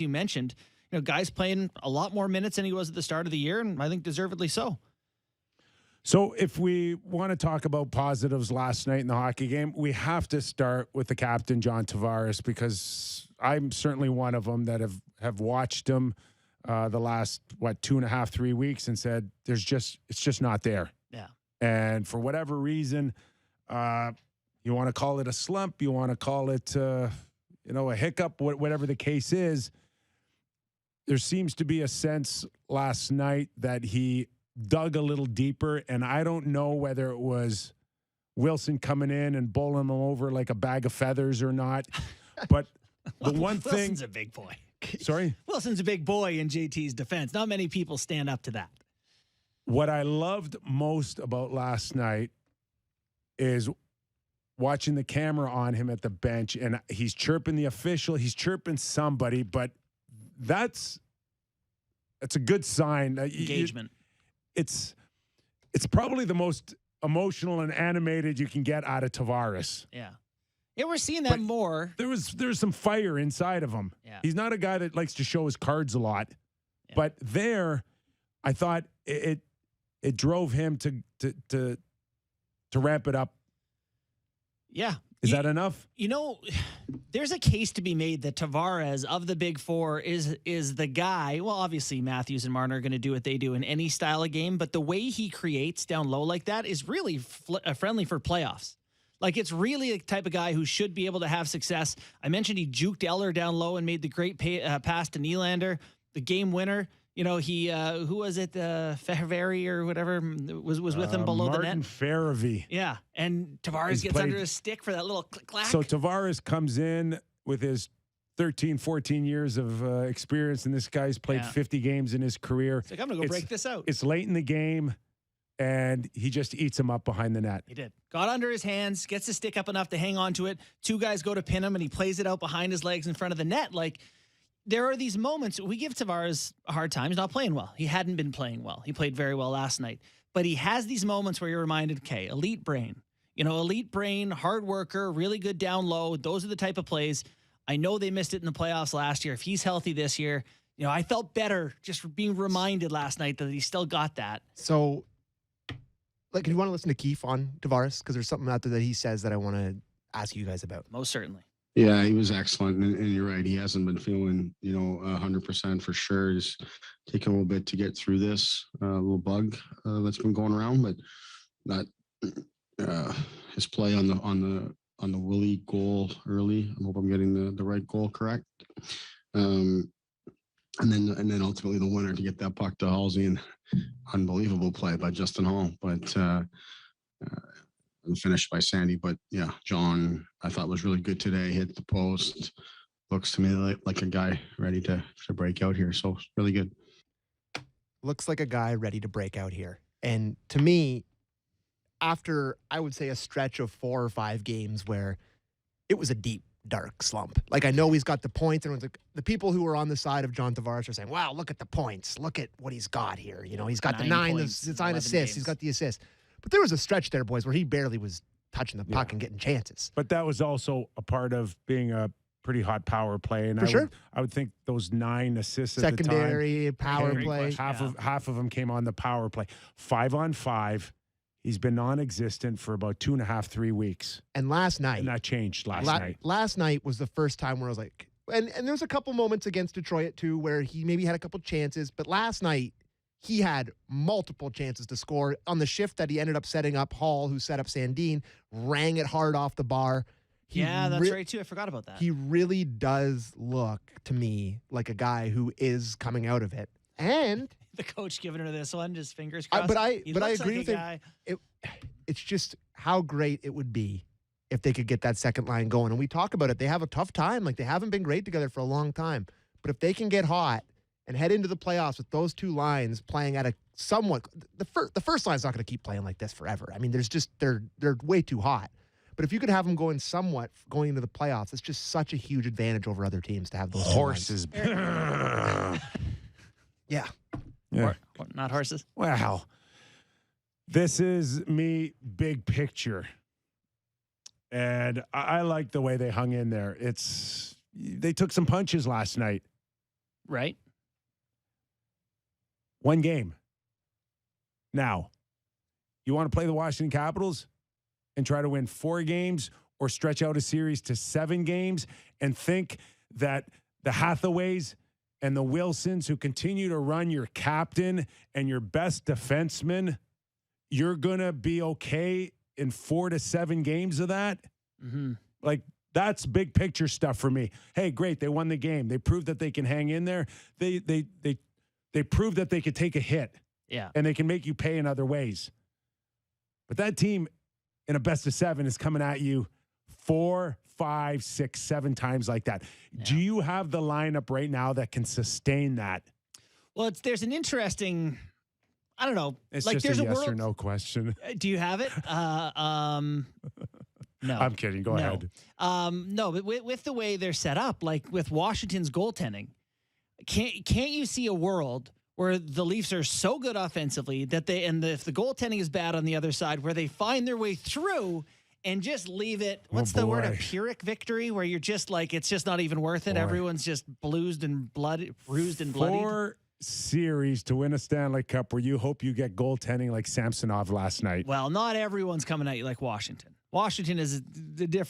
you mentioned, guys playing a lot more minutes than he was at the start of the year, and I think deservedly so. So if we want to talk about positives last night in the hockey game, we have to start with the captain, John Tavares, because I'm certainly one of them that have watched him the last, 2.5, 3 weeks and said, it's just not there. Yeah. And for whatever reason, you want to call it a slump, you want to call it, a hiccup, whatever the case is, there seems to be a sense last night that he dug a little deeper, and I don't know whether it was Wilson coming in and bowling him over like a bag of feathers or not, but the one thing... Wilson's a big boy. Sorry? Wilson's a big boy in JT's defense. Not many people stand up to that. What I loved most about last night is watching the camera on him at the bench, and he's chirping the official, he's chirping somebody, but that's a good sign. Engagement. It's probably the most emotional and animated you can get out of Tavares. Yeah. Yeah, we're seeing that more. There's some fire inside of him. Yeah. He's not a guy that likes to show his cards a lot. Yeah. But there, I thought it drove him to ramp it up. Yeah. Is that enough? There's a case to be made that Tavares of the big four is the guy. Well, obviously Matthews and Marner are going to do what they do in any style of game, but the way he creates down low like that is really friendly for playoffs. Like, it's really a type of guy who should be able to have success. I mentioned he juked Eller down low and made the great pass to Nylander, the game winner. He who was it? Ferrari or whatever was with him below the net. Martin Ferravy. Yeah, and Tavares gets under his stick for that little click-clack. So Tavares comes in with his 13, 14 years of experience, and this guy's played 50 games in his career. It's like, I'm going to go break this out. It's late in the game, and he just eats him up behind the net. He did. Got under his hands, gets his stick up enough to hang on to it. Two guys go to pin him, and he plays it out behind his legs in front of the net. Like, there are these moments. We give Tavares a hard time. He's not playing well. He hadn't been playing well. He played very well last night. But he has these moments where you're reminded, okay, elite brain. Elite brain, hard worker, really good down low. Those are the type of plays. I know they missed it in the playoffs last year. If he's healthy this year, I felt better just being reminded last night that he still got that. So, do you want to listen to Keefe on Tavares? Because there's something out there that he says that I want to ask you guys about. Most certainly. Yeah, he was excellent, and you're right. He hasn't been feeling, 100% for sure. He's taking a little bit to get through this little bug that's been going around, but that his play on the Willie goal early. I hope I'm getting the right goal correct. And then ultimately the winner to get that puck to Halsey, and unbelievable play by Justin Hall, but. Finished by Sandy, but yeah, John, I thought was really good today. Hit the post, looks to me like a guy ready to break out here. So really good. Looks like a guy ready to break out here. And to me, after I would say a stretch of 4 or 5 games where it was a deep, dark slump. Like, I know he's got the points, and the people who are on the side of John Tavares are saying, "Wow, look at the points. Look at what he's got here. He's got the 9 assists. Games. He's got the assists." But there was a stretch there, boys, where he barely was touching the puck and getting chances. But that was also a part of being a pretty hot power play. And I would think those 9 assists at the time. Secondary power play. Half of them came on the power play. 5-on-5. He's been non-existent for about 2.5, 3 weeks. And last night. And that changed last night. Last night was the first time where I was like, and there was a couple moments against Detroit too where he maybe had a couple chances, but last night, he had multiple chances to score. On the shift that he ended up setting up, Hall, who set up Sandin, rang it hard off the bar. That's right, too. I forgot about that. He really does look, to me, like a guy who is coming out of it. And the coach giving her this one, just fingers crossed. But I agree like with him. It's just how great it would be if they could get that second line going. And we talk about it. They have a tough time. Like, they haven't been great together for a long time. But if they can get hot and head into the playoffs with those two lines playing at a somewhat, the first line's not going to keep playing like this forever. I mean, they're way too hot. But if you could have them going into the playoffs, it's just such a huge advantage over other teams to have those horses. Yeah. Or not horses. Wow. This is me big picture. And I like the way they hung in there. They took some punches last night. Right. One game. Now, you want to play the Washington Capitals and try to win 4 games or stretch out a series to 7 games and think that the Hathaways and the Wilsons, who continue to run your captain and your best defenseman, you're going to be okay in 4 to 7 games of that? Mm-hmm. Like, that's big picture stuff for me. Hey, great, they won the game. They proved that they can hang in there. They proved that they could take a hit. Yeah. And they can make you pay in other ways. But that team in a best of 7 is coming at you 4, 5, 6, 7 times like that. Yeah. Do you have the lineup right now that can sustain that? Well, there's an interesting, I don't know. It's like just there's a yes world, or no question. Do you have it? No. I'm kidding. Go ahead. No, but with the way they're set up, like with Washington's goaltending, can't you see a world where the Leafs are so good offensively that if the goaltending is bad on the other side, where they find their way through and just leave it? What's the word? A Pyrrhic victory, where you're just like, it's just not even worth it. Boy. Everyone's just bruised and bloodied. 4 series to win a Stanley Cup where you hope you get goaltending like Samsonov last night. Well, not everyone's coming at you like Washington. Washington is the difference.